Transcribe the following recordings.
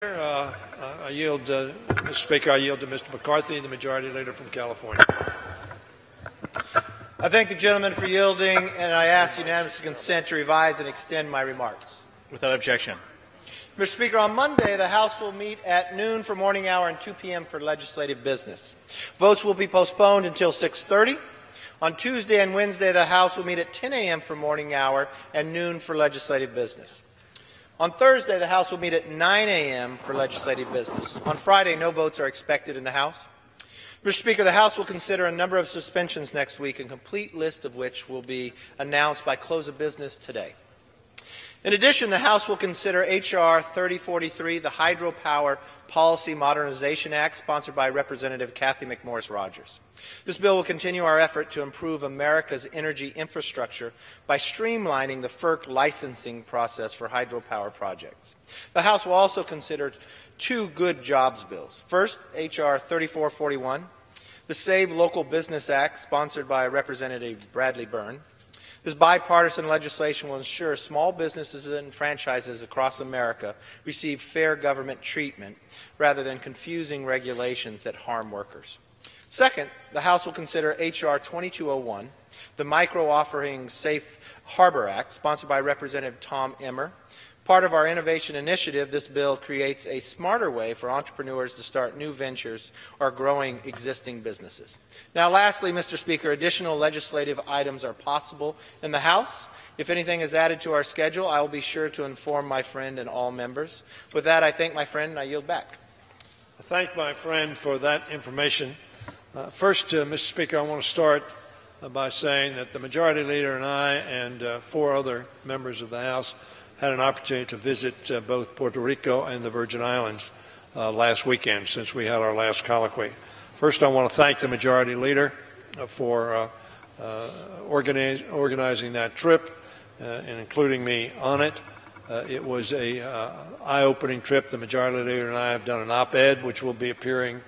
Mr. Speaker, I yield to Mr. McCarthy, the Majority Leader from California. I thank the gentleman for yielding, and I ask unanimous consent to revise and extend my remarks. Without objection. Mr. Speaker, on Monday, the House will meet at noon for morning hour and 2 p.m. for legislative business. Votes will be postponed until 6:30. On Tuesday and Wednesday, the House will meet at 10 a.m. for morning hour and noon for legislative business. On Thursday, the House will meet at 9 a.m. for legislative business. On Friday, no votes are expected in the House. Mr. Speaker, the House will consider a number of suspensions next week, a complete list of which will be announced by close of business today. In addition, the House will consider H.R. 3043, the Hydropower Policy Modernization Act, sponsored by Representative Kathy McMorris Rogers. This bill will continue our effort to improve America's energy infrastructure by streamlining the FERC licensing process for hydropower projects. The House will also consider two good jobs bills. First, H.R. 3441, the Save Local Business Act, sponsored by Representative Bradley Byrne. This bipartisan legislation will ensure small businesses and franchises across America receive fair government treatment rather than confusing regulations that harm workers. Second, the House will consider H.R. 2201, the Micro-Offering Safe Harbor Act, sponsored by Representative Tom Emmer. Part of our innovation initiative, this bill creates a smarter way for entrepreneurs to start new ventures or growing existing businesses. Now, lastly, Mr. Speaker, additional legislative items are possible in the House. If anything is added to our schedule, I will be sure to inform my friend and all members. With that, I thank my friend and I yield back. I thank my friend for that information. First, Mr. Speaker, I want to start by saying that the Majority Leader and I and four other members of the House had an opportunity to visit both Puerto Rico and the Virgin Islands last weekend since we had our last colloquy. First, I want to thank the Majority Leader for organizing that trip and including me on it. It was an eye-opening trip. The Majority Leader and I have done an op-ed which will be appearing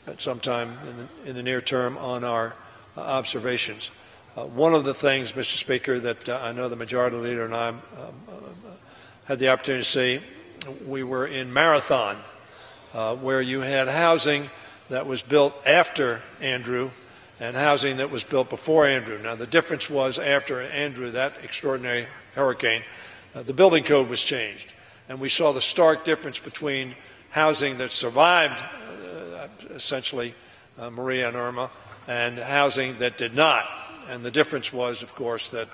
at sometime in the near term on our observations. One of the things, Mr. Speaker, that I know the Majority Leader and I had the opportunity to see, we were in Marathon, where you had housing that was built after Andrew and housing that was built before Andrew. Now, the difference was after Andrew, that extraordinary hurricane, the building code was changed. And we saw the stark difference between housing that survived, essentially, Maria and Irma, and housing that did not. And the difference was, of course, that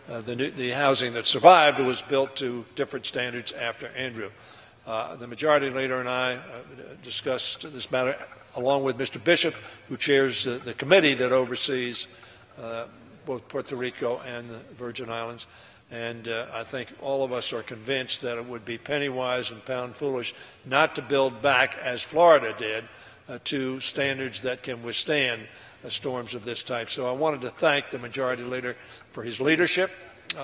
the housing that survived was built to different standards after Andrew. The Majority Leader and I discussed this matter along with Mr. Bishop, who chairs the committee that oversees both Puerto Rico and the Virgin Islands. And I think all of us are convinced that it would be penny wise and pound foolish not to build back, as Florida did, to standards that can withstand storms of this type. So I wanted to thank the Majority Leader for his leadership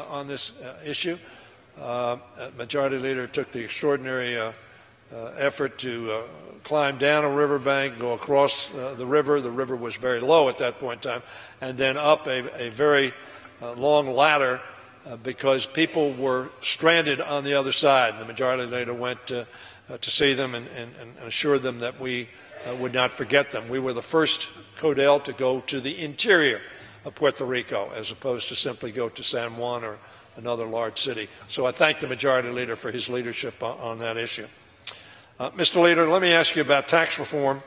on this issue. Majority Leader took the extraordinary effort to climb down a riverbank, go across the river. The river was very low at that point in time, and then up a very long ladder because people were stranded on the other side. The Majority Leader went to see them and assured them that we would not forget them. We were the first CODEL to go to the interior of Puerto Rico as opposed to simply go to San Juan or another large city. So I thank the Majority Leader for his leadership on that issue. Mr. Leader, let me ask you about tax reform.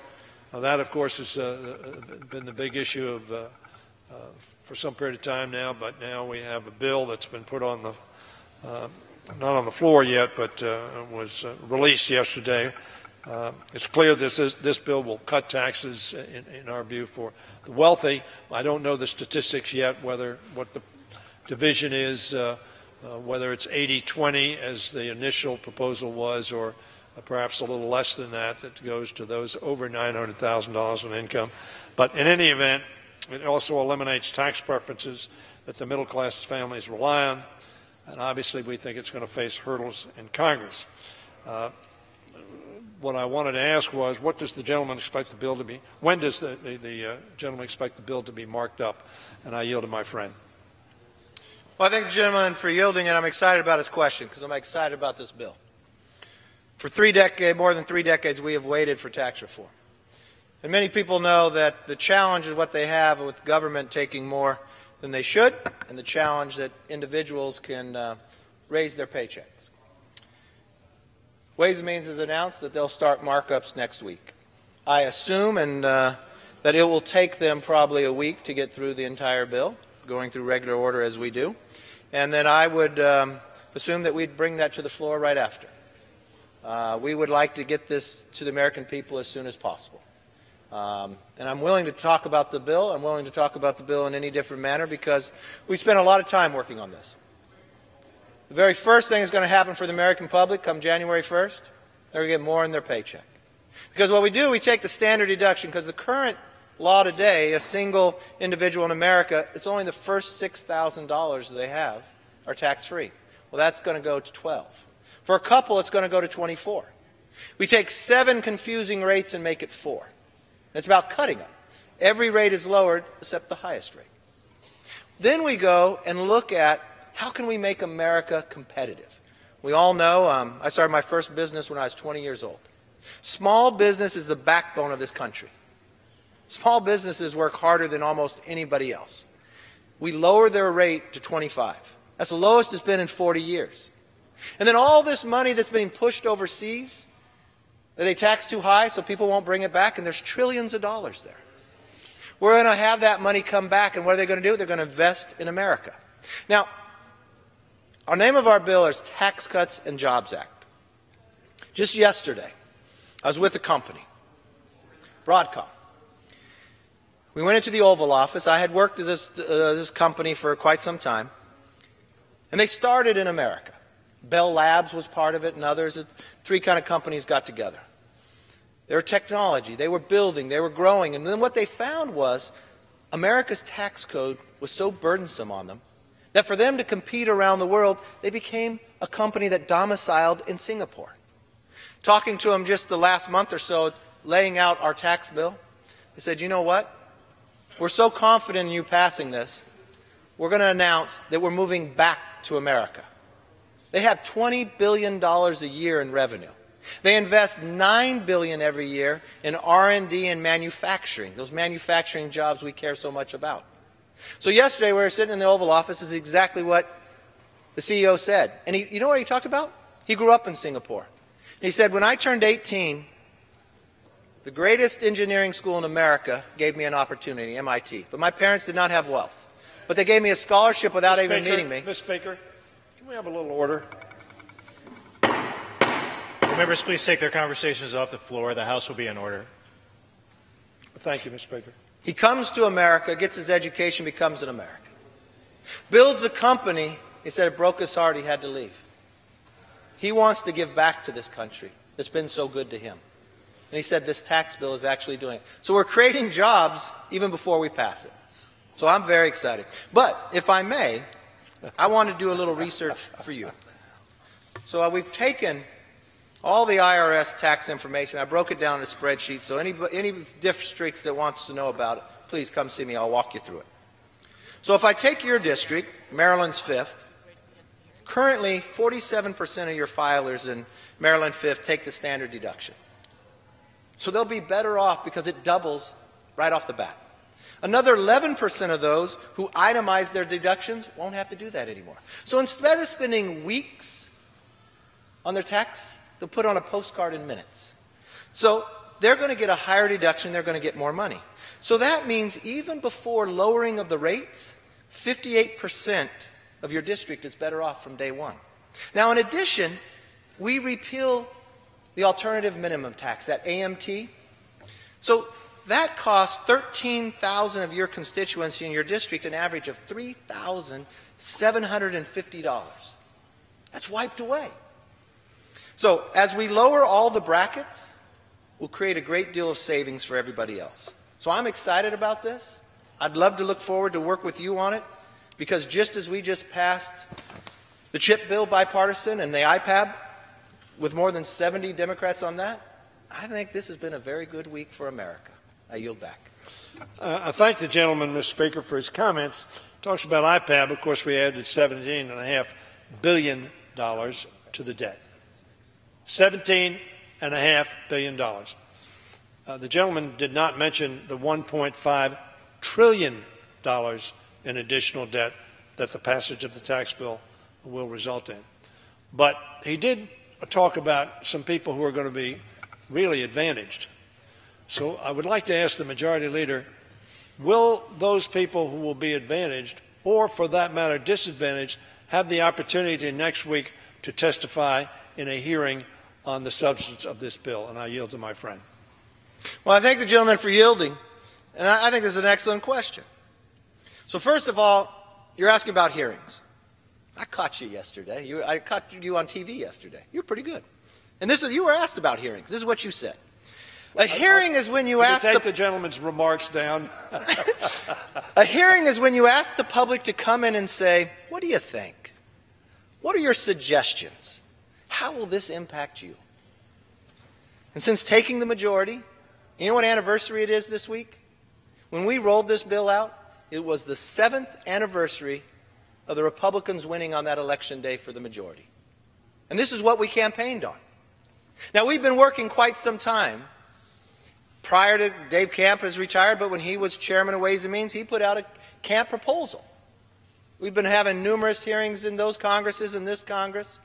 That, of course, has been the big issue for some period of time now, but now we have a bill that's been put on the, not on the floor yet, but was released yesterday. It's clear this bill will cut taxes, in our view, for the wealthy. I don't know the statistics yet, what the division is, whether it's 80-20 as the initial proposal was, or perhaps a little less than that goes to those over $900,000 in income. But in any event, it also eliminates tax preferences that the middle-class families rely on, and obviously we think it's going to face hurdles in Congress. What I wanted to ask was, what does the gentleman expect the bill to be? When does the gentleman expect the bill to be marked up? And I yield to my friend. Well, I thank the gentleman for yielding, and I'm excited about his question because I'm excited about this bill. For more than 3 decades, we have waited for tax reform. And many people know that the challenge is what they have with government taking more than they should, and the challenge that individuals can raise their paychecks. Ways and Means has announced that they'll start markups next week. I assume that it will take them probably a week to get through the entire bill, going through regular order as we do. And then I would assume that we'd bring that to the floor right after. We would like to get this to the American people as soon as possible. And I'm willing to talk about the bill. I'm willing to talk about the bill in any different manner because we spent a lot of time working on this. The very first thing that's going to happen for the American public come January 1st, they're going to get more in their paycheck. Because what we do, we take the standard deduction, because the current law today, a single individual in America, it's only the first $6,000 they have are tax-free. Well, that's going to go to 12. For a couple, it's going to go to 24. We take 7 confusing rates and make it 4. It's about cutting them. Every rate is lowered except the highest rate. Then we go and look at how can we make America competitive. We all know I started my first business when I was 20 years old. Small business is the backbone of this country. Small businesses work harder than almost anybody else. We lower their rate to 25. That's the lowest it's been in 40 years. And then all this money that's being pushed overseas, they tax too high so people won't bring it back, and there's trillions of dollars there. We're going to have that money come back, and what are they going to do? They're going to invest in America. Now, our name of our bill is Tax Cuts and Jobs Act. Just yesterday, I was with a company, Broadcom. We went into the Oval Office. I had worked at this company for quite some time, and they started in America. Bell Labs was part of it, and others. 3 kind of companies got together. They were technology. They were building. They were growing. And then what they found was America's tax code was so burdensome on them that for them to compete around the world, they became a company that domiciled in Singapore. Talking to them just the last month or so, laying out our tax bill, they said, you know what? We're so confident in you passing this, we're going to announce that we're moving back to America. They have $20 billion a year in revenue. They invest $9 billion every year in R&D and manufacturing, those manufacturing jobs we care so much about. So yesterday we were sitting in the Oval Office. This is exactly what the CEO said. And you know what he talked about? He grew up in Singapore. And he said, when I turned 18, the greatest engineering school in America gave me an opportunity, MIT. But my parents did not have wealth. But they gave me a scholarship without even needing me. Ms. Speaker, can we have a little order? Members, please take their conversations off the floor. The House will be in order. Thank you, Mr. Speaker. He comes to America, gets his education, becomes an American. Builds a company. He said it broke his heart he had to leave. He wants to give back to this country that's been so good to him. And he said this tax bill is actually doing it. So we're creating jobs even before we pass it. So I'm very excited. But if I may, I want to do a little research for you. So we've taken all the IRS tax information. I broke it down in a spreadsheet, so any districts that wants to know about it, please come see me. I'll walk you through it. So if I take your district, Maryland's 5th, currently 47% of your filers in Maryland 5th take the standard deduction. So they'll be better off because it doubles right off the bat. Another 11% of those who itemize their deductions won't have to do that anymore. So instead of spending weeks on their tax, they'll put on a postcard in minutes. So they're going to get a higher deduction. They're going to get more money. So that means even before lowering of the rates, 58% of your district is better off from day one. Now, in addition, we repeal the alternative minimum tax, that AMT. So that costs 13,000 of your constituency in your district an average of $3,750. That's wiped away. So as we lower all the brackets, we'll create a great deal of savings for everybody else. So I'm excited about this. I'd love to look forward to work with you on it, because just as we just passed the CHIP bill bipartisan and the IPAB with more than 70 Democrats on that, I think this has been a very good week for America. I yield back. I thank the gentleman, Mr. Speaker, for his comments. Talks about IPAB. Of course, we added $17.5 billion to the debt. $17.5 billion. The gentleman did not mention the $1.5 trillion in additional debt that the passage of the tax bill will result in. But he did talk about some people who are going to be really advantaged. So I would like to ask the Majority Leader, will those people who will be advantaged, or for that matter disadvantaged, have the opportunity next week to testify in a hearing on the substance of this bill? And I yield to my friend. Well, I thank the gentleman for yielding, and I think this is an excellent question. So first of all, you're asking about hearings. I caught you yesterday. I caught you on TV yesterday. You were pretty good. And you were asked about hearings. This is what you said. A hearing is when you ask the gentleman's remarks down. A hearing is when you ask the public to come in and say, what do you think? What are your suggestions? How will this impact you? And since taking the majority, you know what anniversary it is this week? When we rolled this bill out, it was the 7th anniversary of the Republicans winning on that election day for the majority. And this is what we campaigned on. Now, we've been working quite some time. Prior to Dave Camp has retired, but when he was chairman of Ways and Means, he put out a Camp proposal. We've been having numerous hearings in those Congresses and this Congress.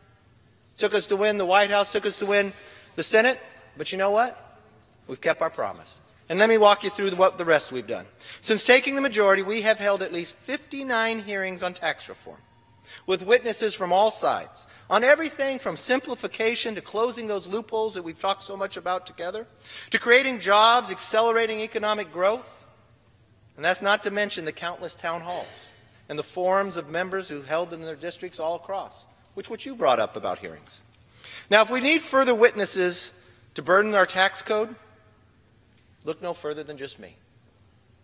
Took us to win the White House, took us to win the Senate. But you know what? We've kept our promise. And let me walk you through what the rest we've done. Since taking the majority, we have held at least 59 hearings on tax reform, with witnesses from all sides, on everything from simplification to closing those loopholes that we've talked so much about together, to creating jobs, accelerating economic growth. And that's not to mention the countless town halls and the forums of members who held in their districts all across, which what you brought up about hearings. Now, if we need further witnesses to burden our tax code, look no further than just me.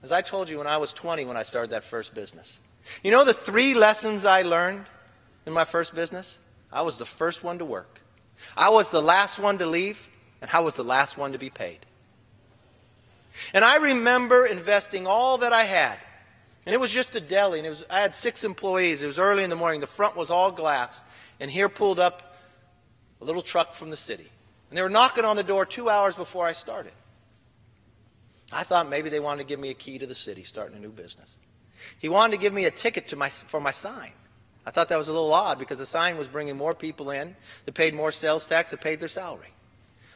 As I told you when I was 20 when I started that first business. You know the 3 lessons I learned in my first business? I was the first one to work. I was the last one to leave, and I was the last one to be paid. And I remember investing all that I had. And it was just a deli, and I had 6 employees. It was early in the morning. The front was all glass. And here pulled up a little truck from the city. And they were knocking on the door 2 hours before I started. I thought maybe they wanted to give me a key to the city, starting a new business. He wanted to give me a ticket for my sign. I thought that was a little odd because the sign was bringing more people in that paid more sales tax, that paid their salary.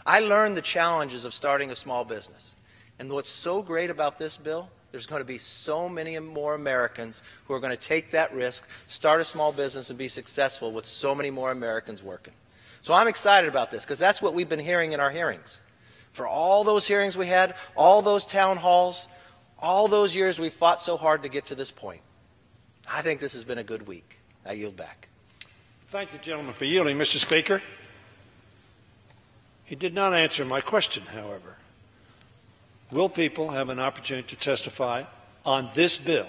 I learned the challenges of starting a small business. And what's so great about this bill, there's going to be so many more Americans who are going to take that risk, start a small business, and be successful with so many more Americans working. So I'm excited about this because that's what we've been hearing in our hearings. For all those hearings we had, all those town halls, all those years we fought so hard to get to this point. I think this has been a good week. I yield back. Thank the gentleman for yielding, Mr. Speaker. He did not answer my question, however. Will people have an opportunity to testify on this bill?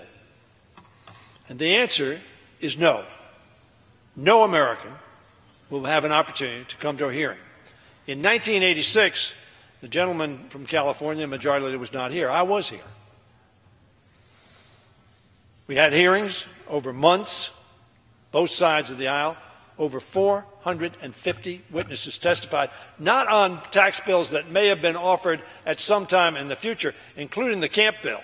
And the answer is no. No American will have an opportunity to come to a hearing. In 1986, the gentleman from California, Majority Leader, was not here. I was here. We had hearings over months, both sides of the aisle. Over 450 witnesses testified, not on tax bills that may have been offered at some time in the future, including the Camp bill.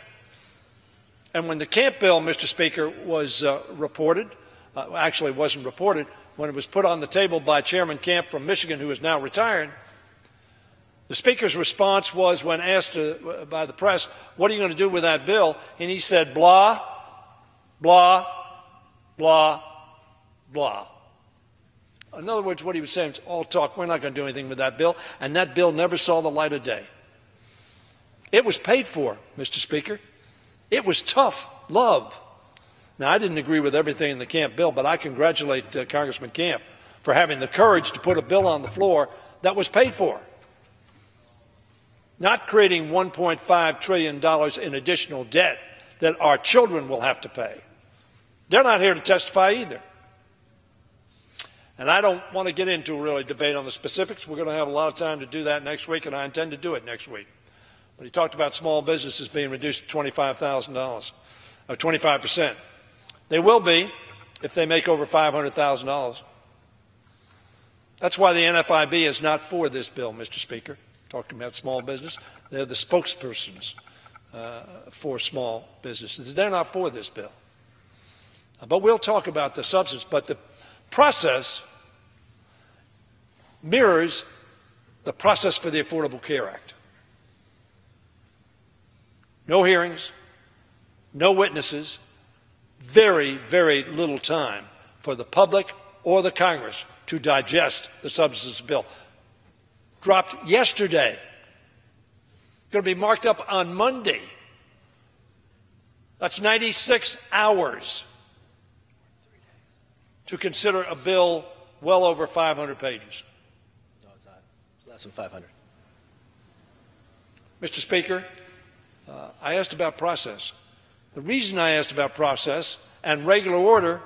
And when the Camp bill, Mr. Speaker, was reported, actually it wasn't reported, when it was put on the table by Chairman Camp from Michigan, who is now retired, the Speaker's response was, when asked by the press, what are you going to do with that bill? And he said, blah, blah, blah, blah. In other words, what he was saying is all talk. We're not going to do anything with that bill. And that bill never saw the light of day. It was paid for, Mr. Speaker. It was tough love. Now, I didn't agree with everything in the Camp bill, but I congratulate Congressman Camp for having the courage to put a bill on the floor that was paid for. Not creating $1.5 trillion in additional debt that our children will have to pay. They're not here to testify either. And I don't want to get into really debate on the specifics. We're going to have a lot of time to do that next week, and I intend to do it next week. But he talked about small businesses being reduced to $25,000, or 25%. They will be if they make over $500,000. That's why the NFIB is not for this bill, Mr. Speaker. Talking about small business, they're the spokespersons for small businesses. They're not for this bill. But we'll talk about the substance. But the process mirrors the process for the Affordable Care Act. No hearings, no witnesses, very, very little time for the public or the Congress to digest the substance of the bill. Dropped yesterday. Going to be marked up on Monday. That's 96 hours to consider a bill well over 500 pages. No, it's not. It's less than 500. Mr. Speaker, I asked about process. The reason I asked about process and regular order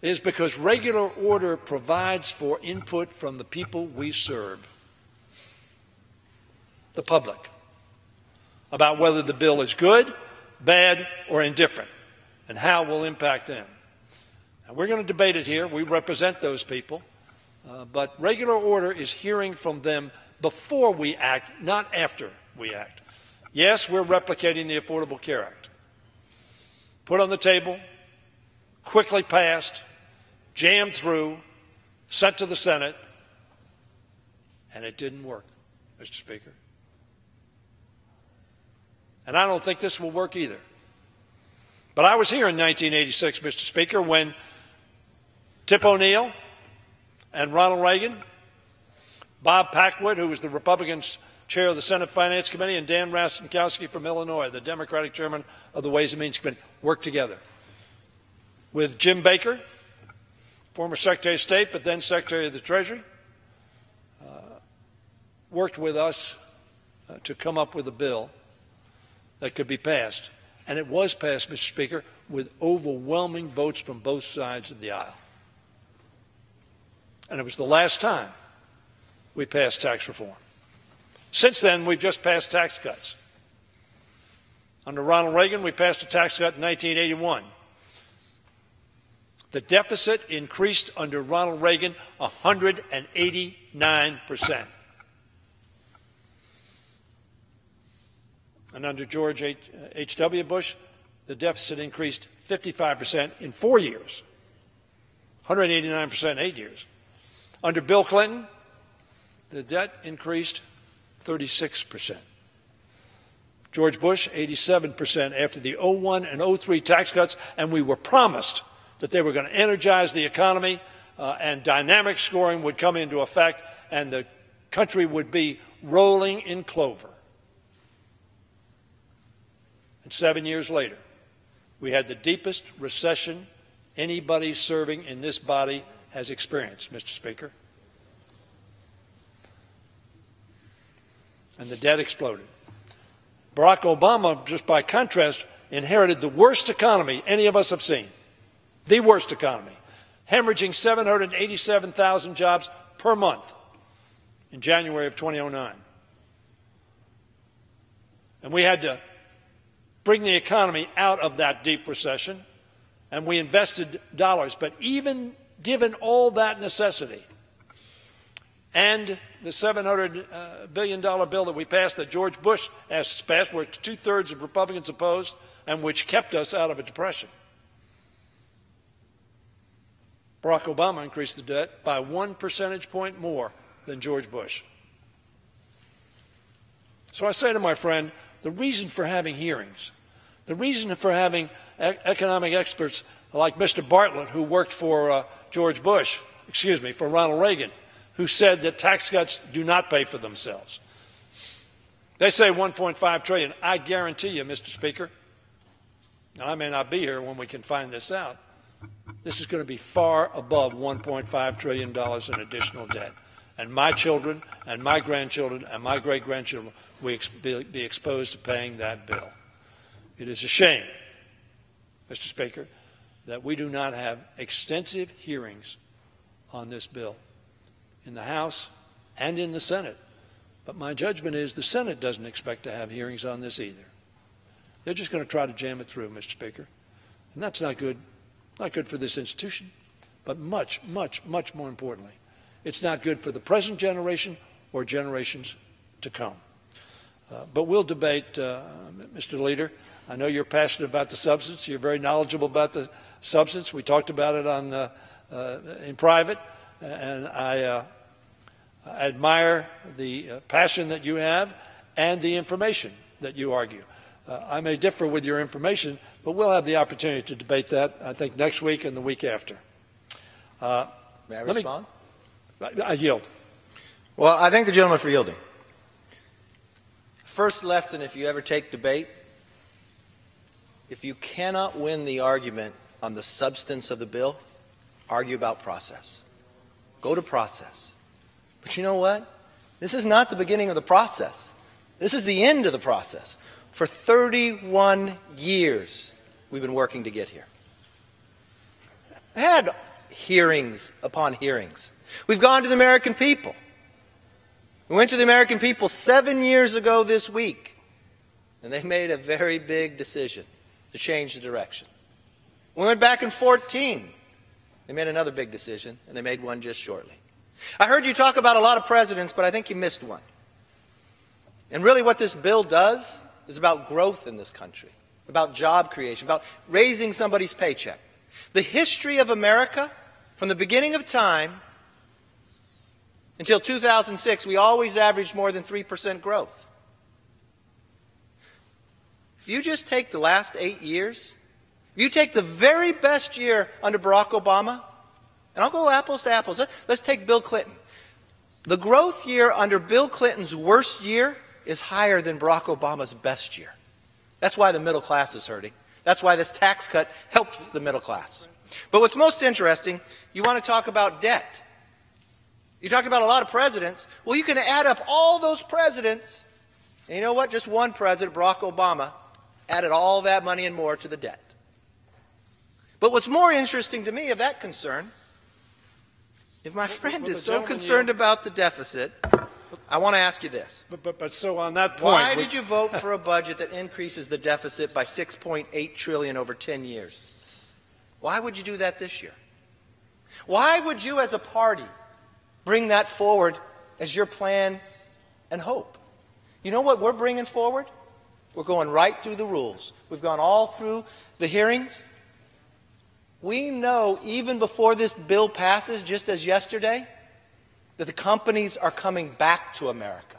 is because regular order provides for input from the people we serve, the public, about whether the bill is good, bad, or indifferent, and how it will impact them. And we're going to debate it here. We represent those people. But regular order is hearing from them before we act, not after we act. Yes, we're replicating the Affordable Care Act. Put on the table, quickly passed, jammed through, sent to the Senate, and it didn't work, Mr. Speaker. And I don't think this will work either. But I was here in 1986, Mr. Speaker, when Tip O'Neill and Ronald Reagan, Bob Packwood, who was the Republicans' chair of the Senate Finance Committee, and Dan Rostenkowski from Illinois, the Democratic chairman of the Ways and Means Committee, worked together. With Jim Baker, former Secretary of State, but then Secretary of the Treasury, worked with us to come up with a bill that could be passed. And it was passed, Mr. Speaker, with overwhelming votes from both sides of the aisle. And it was the last time we passed tax reform. Since then, we've just passed tax cuts. Under Ronald Reagan, we passed a tax cut in 1981. The deficit increased under Ronald Reagan 189%. And under George H.W. Bush, the deficit increased 55% in 4 years, 189% in 8 years. Under Bill Clinton, the debt increased 36%. George Bush, 87% after the 01 and 03 tax cuts, and we were promised that they were going to energize the economy and dynamic scoring would come into effect and the country would be rolling in clover. And 7 years later, we had the deepest recession anybody serving in this body has experienced, Mr. Speaker. And the debt exploded. Barack Obama, just by contrast, inherited the worst economy any of us have seen. The worst economy. Hemorrhaging 787,000 jobs per month in January of 2009. And we had to bring the economy out of that deep recession, and we invested dollars. But even given all that necessity and the $700 billion bill that we passed that George Bush asked us to pass, where 2/3 of Republicans opposed, and which kept us out of a depression, Barack Obama increased the debt by 1 percentage point more than George Bush. So I say to my friend, the reason for having hearings, the reason for having economic experts like Mr. Bartlett, who worked for for Ronald Reagan, who said that tax cuts do not pay for themselves. They say $1.5 trillion. I guarantee you, Mr. Speaker, now I may not be here when we can find this out, this is going to be far above $1.5 trillion in additional debt. And my children and my grandchildren and my great-grandchildren will be exposed to paying that bill. It is a shame, Mr. Speaker, that we do not have extensive hearings on this bill in the House and in the Senate. But my judgment is the Senate doesn't expect to have hearings on this either. They're just going to try to jam it through, Mr. Speaker. And that's not good for this institution. But much, much, much more importantly, It's not good for the present generation or generations to come. But we'll debate, Mr. Leader. I know you're passionate about the substance. You're very knowledgeable about the substance. We talked about it in private, and I admire the passion that you have and the information that you argue. I may differ with your information, but we'll have the opportunity to debate that, I think, next week and the week after. May I respond? I yield. Well, I thank the gentleman for yielding. First lesson, if you ever take debate, if you cannot win the argument on the substance of the bill, argue about process. Go to process. But you know what? This is not the beginning of the process. This is the end of the process. For 31 years, we've been working to get here. We had hearings upon hearings. We've gone to the American people. We went to the American people 7 years ago this week, and they made a very big decision to change the direction. We went back in 2014. They made another big decision, and they made one just shortly. I heard you talk about a lot of presidents, but I think you missed one. And really what this bill does is about growth in this country, about job creation, about raising somebody's paycheck. The history of America, from the beginning of time until 2006, we always averaged more than 3% growth. If you just take the last 8 years, if you take the very best year under Barack Obama, and I'll go apples to apples. Let's take Bill Clinton. The growth year under Bill Clinton's worst year is higher than Barack Obama's best year. That's why the middle class is hurting. That's why this tax cut helps the middle class. But what's most interesting, you want to talk about debt. You talked about a lot of presidents. Well, you can add up all those presidents, and you know what? Just one president, Barack Obama, added all that money and more to the debt. But what's more interesting to me of that concern, if my friend is so concerned about the deficit, I want to ask you this. But so on that point, why did you vote for a budget that increases the deficit by $6.8 trillion over 10 years? Why would you do that this year? Why would you as a party bring that forward as your plan and hope? You know what we're bringing forward? We're going right through the rules. We've gone all through the hearings. We know even before this bill passes, just as yesterday, that the companies are coming back to America.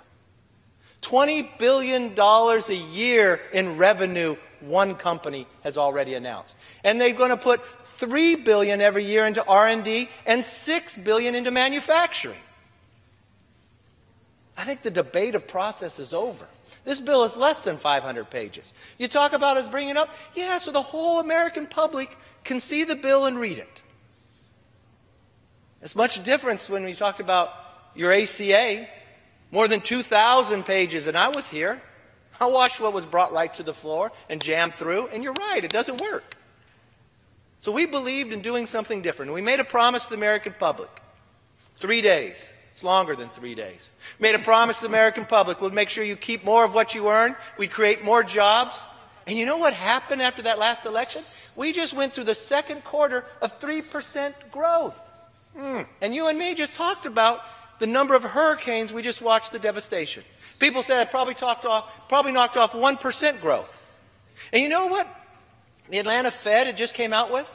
$20 billion a year in revenue one company has already announced. And they're going to put $3 billion every year into R&D and $6 billion into manufacturing. I think the debate of process is over. This bill is less than 500 pages. You talk about us bringing it up, yeah, so the whole American public can see the bill and read it. It's much different when we talked about your ACA, more than 2,000 pages, and I was here. I watched what was brought right to the floor and jammed through, and you're right, it doesn't work. So we believed in doing something different. We made a promise to the American public. 3 days. It's longer than 3 days. Made a promise to the American public. We'll make sure you keep more of what you earn. We'd create more jobs. And you know what happened after that last election? We just went through the second quarter of 3% growth. And you and me just talked about the number of hurricanes we just watched, the devastation. People said it probably knocked off 1% growth. And you know what the Atlanta Fed just came out with?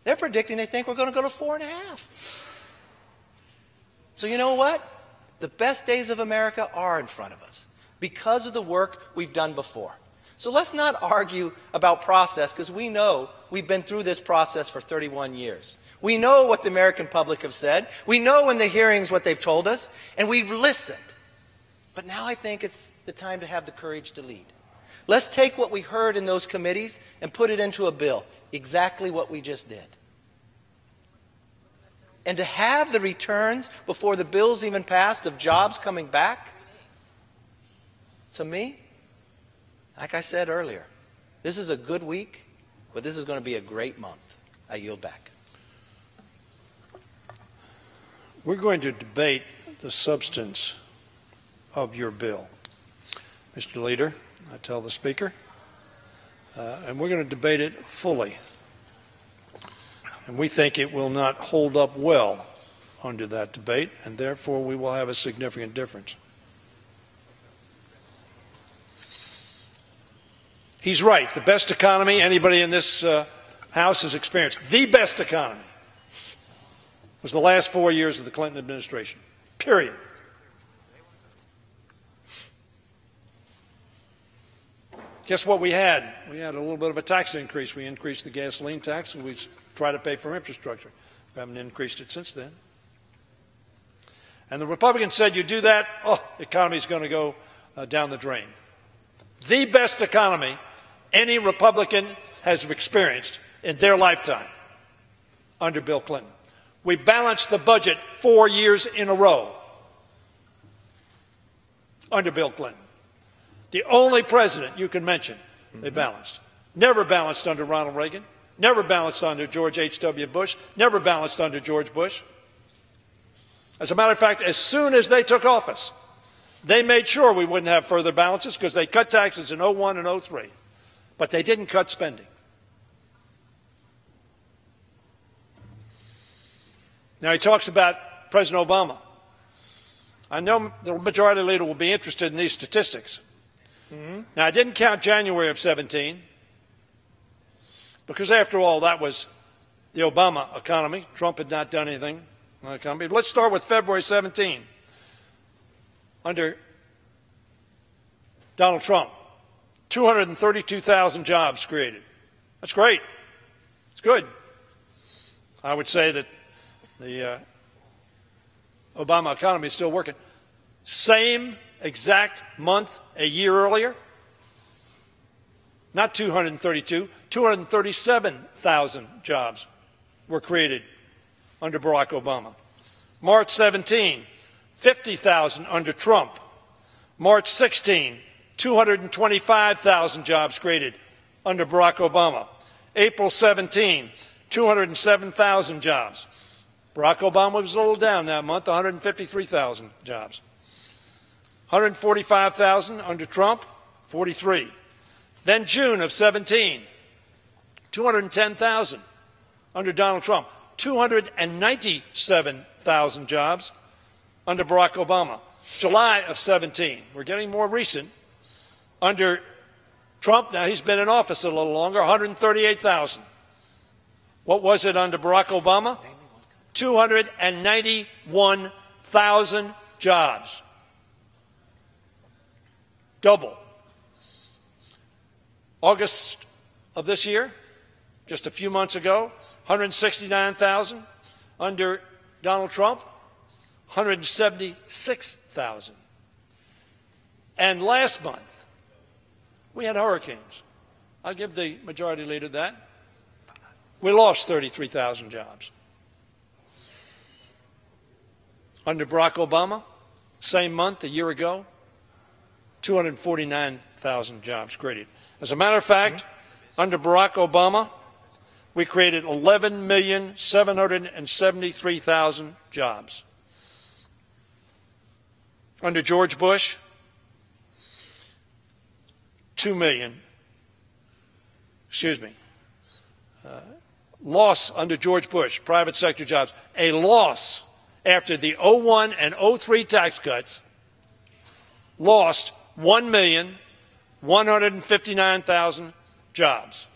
They're predicting they think we're going to go to 4.5%. So you know what? The best days of America are in front of us because of the work we've done before. So let's not argue about process, because we know we've been through this process for 31 years. We know what the American public have said. We know in the hearings what they've told us, and we've listened. But now I think it's the time to have the courage to lead. Let's take what we heard in those committees and put it into a bill, exactly what we just did. And to have the returns before the bill's even passed of jobs coming back, to me, like I said earlier, this is a good week, but this is going to be a great month. I yield back. We're going to debate the substance of your bill. Mr. Leader, I tell the Speaker, and we're going to debate it fully. And we think it will not hold up well under that debate, and therefore we will have a significant difference. He's right. The best economy anybody in this House has experienced, the best economy, was the last 4 years of the Clinton administration, period. Guess what we had? We had a little bit of a tax increase. We increased the gasoline tax, and we tried to pay for infrastructure. We haven't increased it since then. And the Republicans said, you do that, the economy's going to go down the drain. The best economy any Republican has experienced in their lifetime under Bill Clinton. We balanced the budget 4 years in a row under Bill Clinton. The only president you can mention they balanced. Never balanced under Ronald Reagan. Never balanced under George H.W. Bush. Never balanced under George Bush. As a matter of fact, as soon as they took office, they made sure we wouldn't have further balances because they cut taxes in 01 and 03. But they didn't cut spending. Now he talks about President Obama. I know the majority leader will be interested in these statistics. Now, I didn't count January of 17 because, after all, that was the Obama economy. Trump had not done anything on the economy. But let's start with February 17. Under Donald Trump, 232,000 jobs created. That's great. It's good. I would say that the Obama economy is still working. Same exact month a year earlier, not 232, 237,000 jobs were created under Barack Obama. March 17, 50,000 under Trump. March 16, 225,000 jobs created under Barack Obama. April 17, 207,000 jobs. Barack Obama was a little down that month, 153,000 jobs. 145,000 under Trump, 43. Then June of 17, 210,000 under Donald Trump, 297,000 jobs under Barack Obama. July of 17, we're getting more recent, under Trump, now he's been in office a little longer, 138,000. What was it under Barack Obama? 291,000 jobs. Double. August of this year, just a few months ago, 169,000. Under Donald Trump, 176,000. And last month, we had hurricanes. I'll give the majority leader that. We lost 33,000 jobs. Under Barack Obama, same month a year ago, 249,000 jobs created. As a matter of fact, under Barack Obama, we created 11,773,000 jobs. Under George Bush, 2 million. Loss under George Bush, private sector jobs. A loss after the 01 and 03 tax cuts, lost 1,159,000 jobs.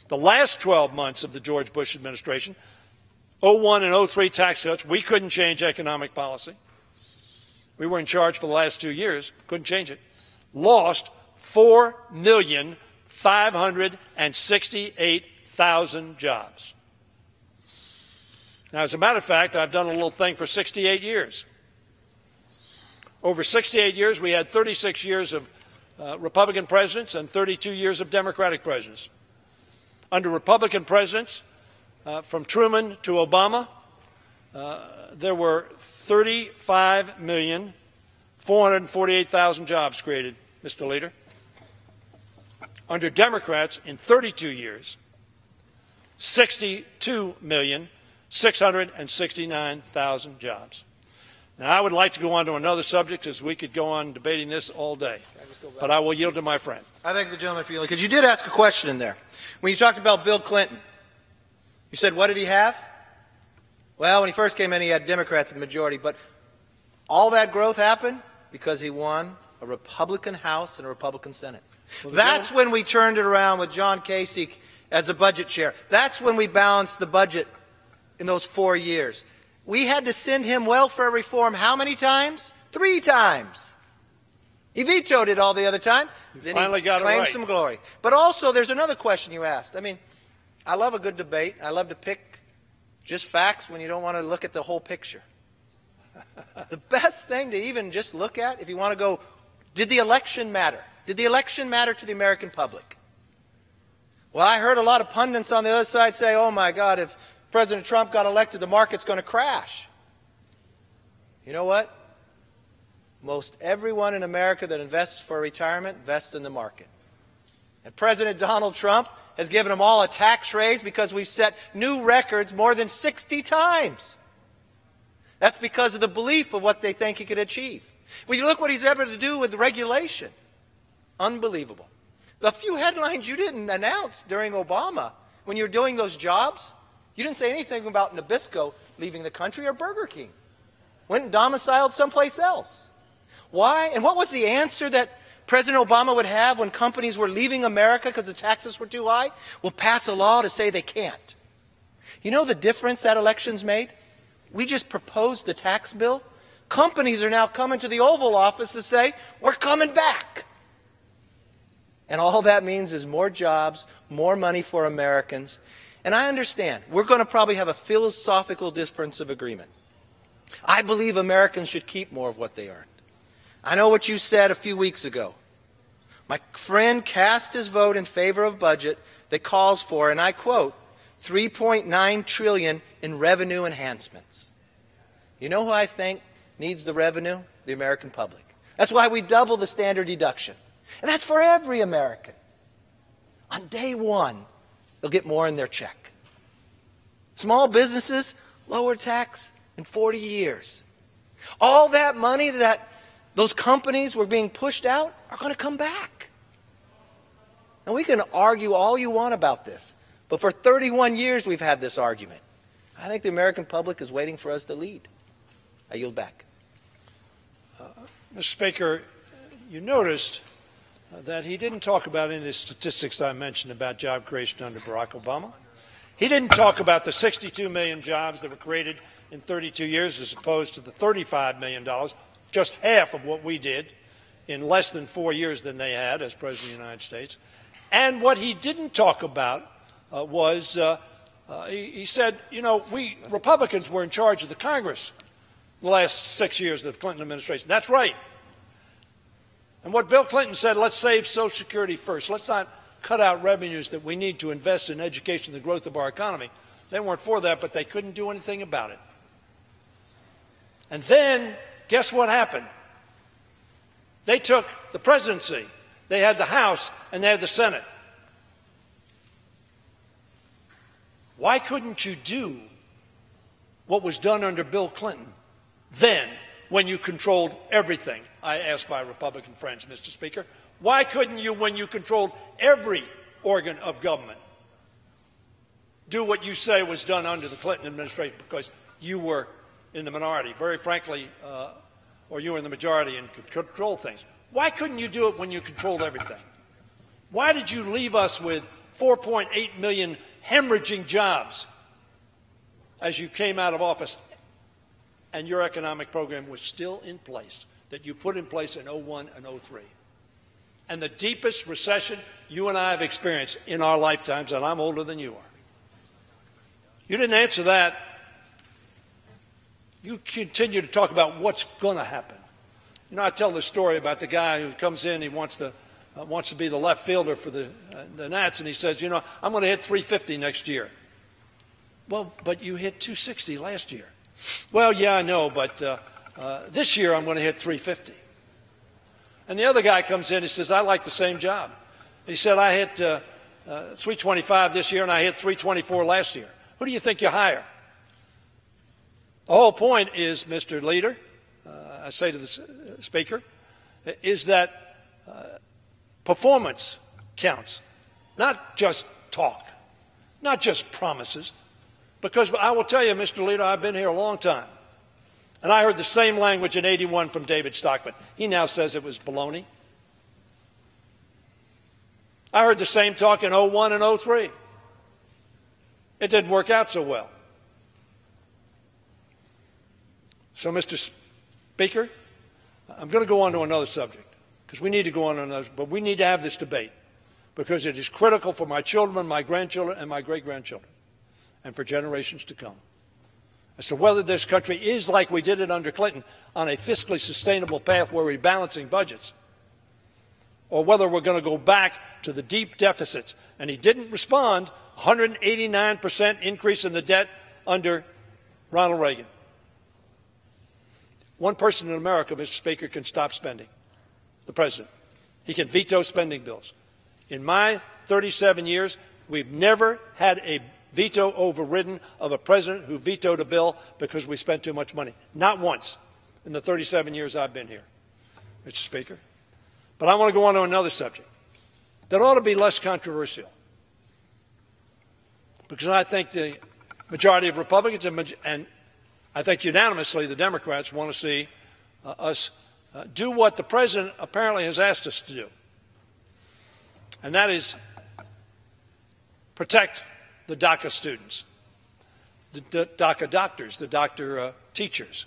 The last 12 months of the George Bush administration, 01 and 03 tax cuts, we couldn't change economic policy. We were in charge for the last 2 years, couldn't change it. Lost 4,568,000 jobs. Now, as a matter of fact, I've done a little thing for 68 years. Over 68 years, we had 36 years of Republican presidents and 32 years of Democratic presidents. Under Republican presidents, from Truman to Obama, there were 35,448,000 jobs created, Mr. Leader. Under Democrats, in 32 years, 62,669,000 jobs. Now, I would like to go on to another subject, as we could go on debating this all day, but I will yield to my friend. I thank the gentleman for yielding, because you did ask a question in there. When you talked about Bill Clinton, you said, what did he have? Well, when he first came in, he had Democrats in the majority, but all that growth happened because he won a Republican House and a Republican Senate. Well, that's when we turned it around with John Kasich as a budget chair. That's when we balanced the budget in those 4 years. We had to send him welfare reform how many times? 3 times. He vetoed it all the other time. Then finally got it claimed right. some glory. But also, there's another question you asked. I mean, I love a good debate. I love to pick just facts when you don't want to look at the whole picture. The best thing to even just look at, if you want to go, did the election matter? Did the election matter to the American public? Well, I heard a lot of pundits on the other side say, oh my God, if President Trump got elected, the market's going to crash. You know what? Most everyone in America that invests for retirement invests in the market. And President Donald Trump has given them all a tax raise because we've set new records more than 60 times. That's because of the belief of what they think he could achieve. When you look what he's able to do with regulation, unbelievable. The few headlines you didn't announce during Obama when you were doing those jobs, you didn't say anything about Nabisco leaving the country or Burger King. Went and domiciled someplace else. Why? And what was the answer that President Obama would have when companies were leaving America because the taxes were too high? We'll pass a law to say they can't. You know the difference that election's made? We just proposed the tax bill. Companies are now coming to the Oval Office to say, we're coming back. And all that means is more jobs, more money for Americans. And I understand, we're going to probably have a philosophical difference of agreement. I believe Americans should keep more of what they earn. I know what you said a few weeks ago. My friend cast his vote in favor of a budget that calls for, and I quote, $3.9 trillion in revenue enhancements. You know who I think needs the revenue? The American public. That's why we double the standard deduction. And that's for every American. On day one, they'll get more in their check. Small businesses, lower tax in 40 years. All that money that those companies were being pushed out are going to come back. And we can argue all you want about this. But for 31 years we've had this argument. I think the American public is waiting for us to lead. I yield back. Mr. Speaker, you noticed that he didn't talk about any of the statistics I mentioned about job creation under Barack Obama. He didn't talk about the 62 million jobs that were created in 32 years as opposed to the $35 million, just half of what we did in less than 4 years than they had as President of the United States. And what he didn't talk about was he said, you know, we Republicans were in charge of the Congress the last 6 years of the Clinton administration. That's right. And what Bill Clinton said, let's save Social Security first. Let's not cut out revenues that we need to invest in education and the growth of our economy. They weren't for that, but they couldn't do anything about it. And then, guess what happened? They took the presidency. They had the House and they had the Senate. Why couldn't you do what was done under Bill Clinton then when you controlled everything? I asked my Republican friends, Mr. Speaker. Why couldn't you, when you controlled every organ of government, do what you say was done under the Clinton administration because you were in the minority, very frankly, or you were in the majority and could control things? Why couldn't you do it when you controlled everything? Why did you leave us with 4.8 million hemorrhaging jobs as you came out of office and your economic program was still in place that you put in place in 01 and 03? And the deepest recession you and I have experienced in our lifetimes, and I'm older than you are. You didn't answer that. You continue to talk about what's going to happen. You know, I tell this story about the guy who comes in, he wants to be the left fielder for the Nats, and he says, you know, I'm going to hit 350 next year. Well, but you hit 260 last year. Well, yeah, I know, but this year I'm going to hit 350. And the other guy comes in, he says, I like the same job. He said, I hit 325 this year and I hit 324 last year. Who do you think you hire? The whole point is, Mr. Leader, I say to the Speaker, is that performance counts. Not just talk, not just promises, Because I will tell you, Mr. Leader, I've been here a long time. And I heard the same language in '81 from David Stockman. He now says it was baloney. I heard the same talk in '01 and '03. It didn't work out so well. So, Mr. Speaker, I'm going to go on to another subject, because we need to go on to another, but we need to have this debate, because it is critical for my children, my grandchildren, and my great-grandchildren, and for generations to come, as to whether this country is, like we did it under Clinton, on a fiscally sustainable path where we're balancing budgets, or whether we're going to go back to the deep deficits. And he didn't respond. 189% increase in the debt under Ronald Reagan. One person in America, Mr. Speaker, can stop spending, the president. He can veto spending bills. In my 37 years, we've never had a veto overridden of a president who vetoed a bill because we spent too much money. Not once in the 37 years I've been here, Mr. Speaker. But I want to go on to another subject that ought to be less controversial, because I think the majority of Republicans and I think unanimously the Democrats want to see us do what the president apparently has asked us to do, and that is protect the DACA students, the DACA doctors, the DACA teachers.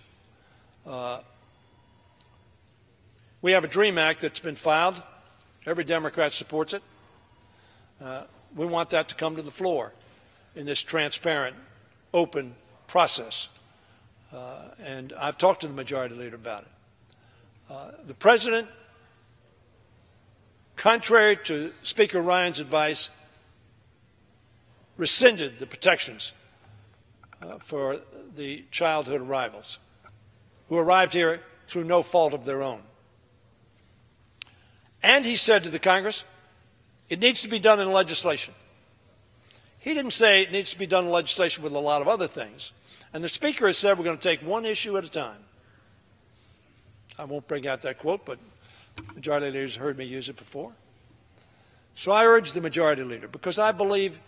We have a DREAM Act that's been filed. Every Democrat supports it. We want that to come to the floor in this transparent, open process. And I've talked to the Majority Leader about it. The President, contrary to Speaker Ryan's advice, rescinded the protections for the childhood arrivals who arrived here through no fault of their own. And he said to the Congress, it needs to be done in legislation. He didn't say it needs to be done in legislation with a lot of other things. And the Speaker has said we're going to take one issue at a time. I won't bring out that quote, but Majority Leaders heard me use it before. So I urge the Majority Leader, because I believe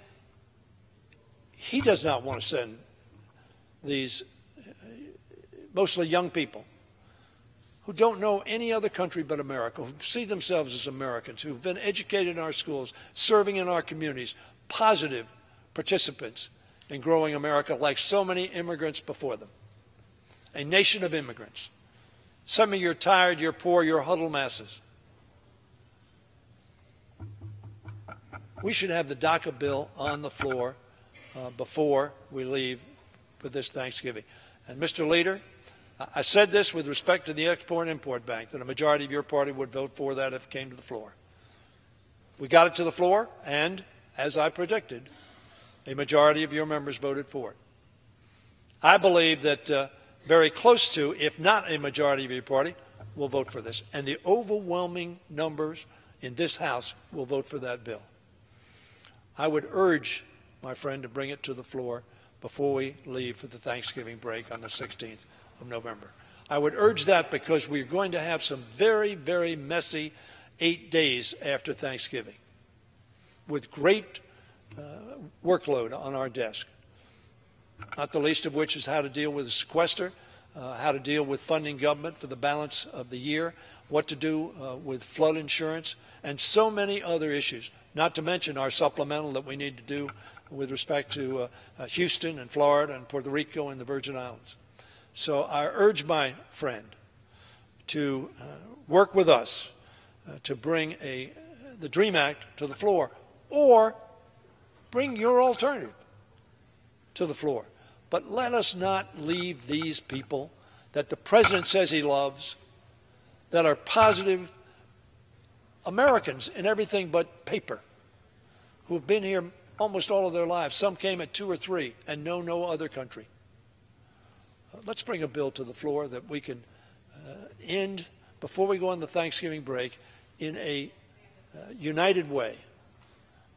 he does not want to send these mostly young people who don't know any other country but America, who see themselves as Americans, who've been educated in our schools, serving in our communities, positive participants in growing America like so many immigrants before them. A nation of immigrants. Some of you are tired, you're poor, you're huddled masses. We should have the DACA bill on the floor before we leave for this Thanksgiving. And Mr. Leader, I said this with respect to the Export-Import Bank, that a majority of your party would vote for that if it came to the floor. We got it to the floor, and, as I predicted, a majority of your members voted for it. I believe that very close to, if not a majority of your party, will vote for this. And the overwhelming numbers in this House will vote for that bill. I would urge my friend to bring it to the floor before we leave for the Thanksgiving break on the 16th of November. I would urge that because we're going to have some very, very messy 8 days after Thanksgiving with great workload on our desk, not the least of which is how to deal with the sequester, how to deal with funding government for the balance of the year, what to do with flood insurance, and so many other issues, not to mention our supplemental that we need to do with respect to Houston and Florida and Puerto Rico and the Virgin Islands. So I urge my friend to work with us to bring the DREAM Act to the floor, or bring your alternative to the floor. But let us not leave these people that the President says he loves, that are positive Americans in everything but paper, who have been here almost all of their lives. Some came at 2 or 3 and know no other country. Let's bring a bill to the floor that we can end before we go on the Thanksgiving break in a united way.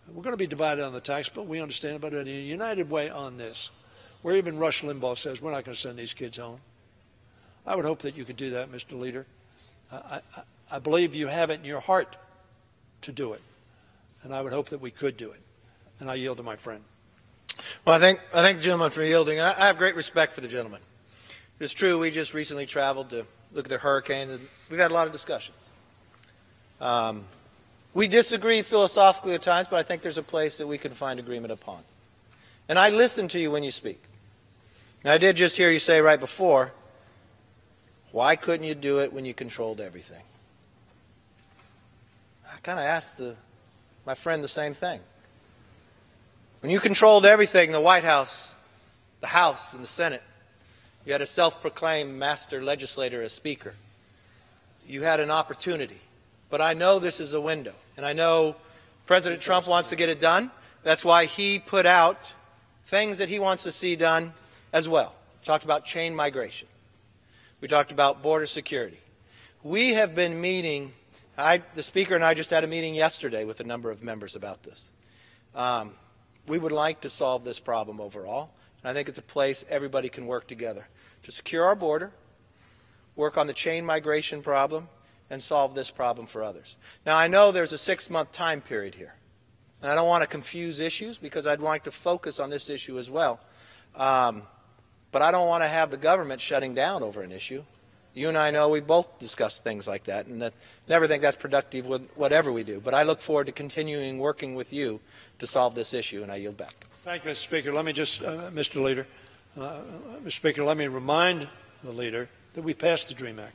We're going to be divided on the tax bill. We understand, but in a united way on this, where even Rush Limbaugh says we're not going to send these kids home. I would hope that you could do that, Mr. Leader. I believe you have it in your heart to do it, and I would hope that we could do it. And I yield to my friend. Well, I thank the gentleman for yielding, and I have great respect for the gentleman. It's true, we just recently traveled to look at the hurricane, and we've had a lot of discussions. We disagree philosophically at times, but I think there's a place that we can find agreement upon. And I listen to you when you speak. And I did just hear you say right before, why couldn't you do it when you controlled everything? I kind of asked my friend the same thing. When you controlled everything, the White House, the House, and the Senate, you had a self-proclaimed master legislator as Speaker. You had an opportunity. But I know this is a window. And I know President Trump wants to get it done. That's why he put out things that he wants to see done as well. We talked about chain migration. We talked about border security. We have been meeting, the Speaker and I just had a meeting yesterday with a number of members about this. We would like to solve this problem overall. And I think it's a place everybody can work together to secure our border, work on the chain migration problem, and solve this problem for others. Now, I know there's a 6-month time period here. And I don't want to confuse issues because I'd like to focus on this issue as well. But I don't want to have the government shutting down over an issue. You and I know we both discuss things like that, and never think that's productive with whatever we do. But I look forward to continuing working with you to solve this issue, and I yield back. Thank you, Mr. Speaker. Let me just, Mr. Leader, Mr. Speaker, let me remind the Leader that we passed the DREAM Act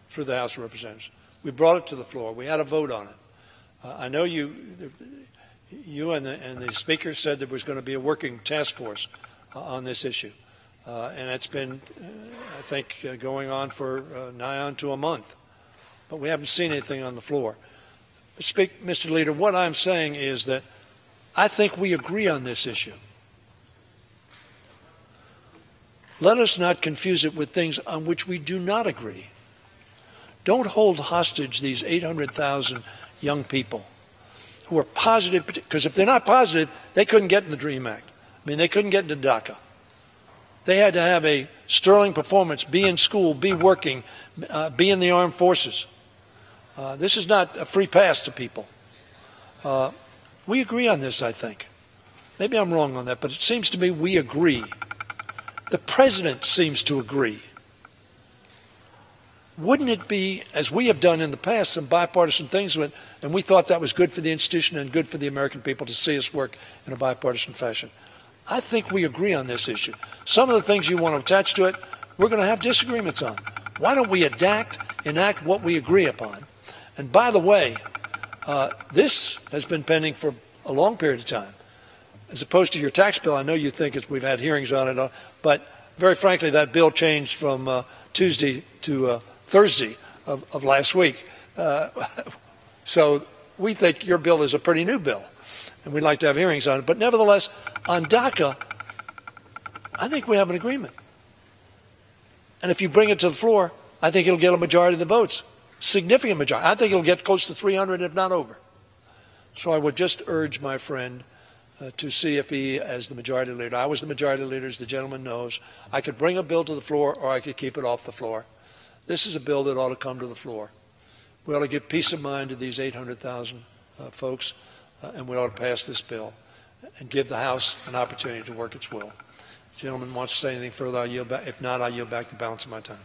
through the House of Representatives. We brought it to the floor. We had a vote on it. I know you and the Speaker said there was going to be a working task force on this issue. And it's been, I think, going on for nigh on to a month. But we haven't seen anything on the floor. Mr. Leader, what I'm saying is that I think we agree on this issue. Let us not confuse it with things on which we do not agree. Don't hold hostage these 800,000 young people who are positive, because if they're not positive, they couldn't get in the DREAM Act. I mean, they couldn't get into DACA. They had to have a sterling performance, be in school, be working, be in the armed forces. This is not a free pass to people. We agree on this, I think. Maybe I'm wrong on that, but it seems to me we agree. The President seems to agree. Wouldn't it be, as we have done in the past, some bipartisan things, and we thought that was good for the institution and good for the American people to see us work in a bipartisan fashion. I think we agree on this issue. Some of the things you want to attach to it, we're going to have disagreements on. Why don't we enact what we agree upon? And by the way, this has been pending for a long period of time. As opposed to your tax bill, I know you think we've had hearings on it, but very frankly, that bill changed from Tuesday to Thursday of last week. So we think your bill is a pretty new bill, and we'd like to have hearings on it. But nevertheless, on DACA, I think we have an agreement. And if you bring it to the floor, I think it'll get a majority of the votes, significant majority. I think it'll get close to 300, if not over. So I would just urge my friend to see if he, as the majority leader, I was the majority leader, as the gentleman knows, I could bring a bill to the floor or I could keep it off the floor. This is a bill that ought to come to the floor. We ought to give peace of mind to these 800,000 folks, and we ought to pass this bill and give the House an opportunity to work its will. If the gentleman wants to say anything further, I'll yield back. If not, I'll yield back the balance of my time.